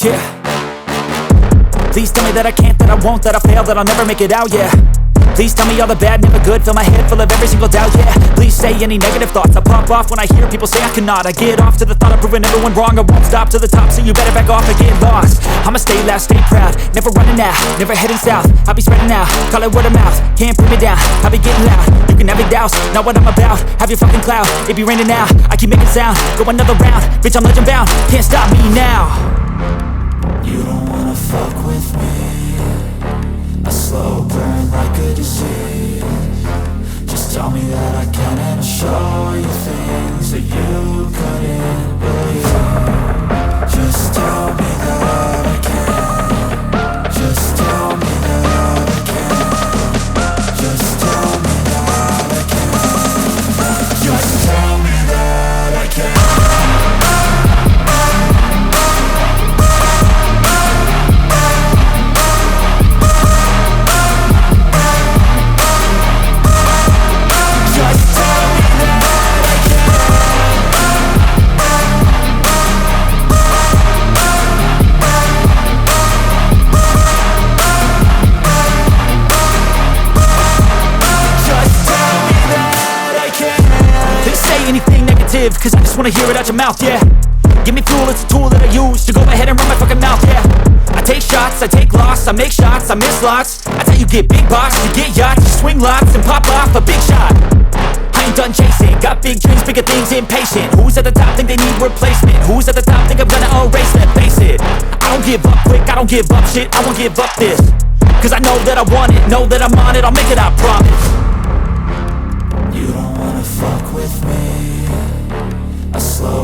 yeah. Please tell me that I can't, that I won't, that I fail, that I'll never make it out, yeah. Please tell me all the bad, never good, fill my head full of every single doubt, yeah. Please say any negative thoughts, I pop off when I hear people say I cannot. I get off to the thought of proving everyone wrong, I won't stop to the top, so you better back off and get lost. I'ma stay loud, stay proud, never running out, never heading south. I'll be spreading out, call it word of mouth, can't put me down, I'll be getting loud. You can have your doubts, not what I'm about, have your fucking clout, it be raining now, I keep making sound, go another round, bitch I'm legend bound, can't stop me now. You don't wanna fuck with me, a slow burn like a disease. Just tell me that I can and I'll show you things that you couldn't believe. Just tell me that I can. Just tell me that I can. Just tell me that I can. Just tell me that I can. Anything negative, cause I just wanna hear it out your mouth, yeah. Give me fuel, it's a tool that I use to go ahead and run my fucking mouth, yeah. I take shots, I take loss, I make shots, I miss lots. That's how you get big box, you get yachts, you swing lots and pop off a big shot. I ain't done chasing, got big dreams, bigger things, impatient. Who's at the top think they need replacement? Who's at the top think I'm gonna erase them? Face it, I don't give up quick, I don't give up shit, I won't give up this. Cause I know that I want it, know that I'm on it, I'll make it, I promise. You don't wanna fuck with me,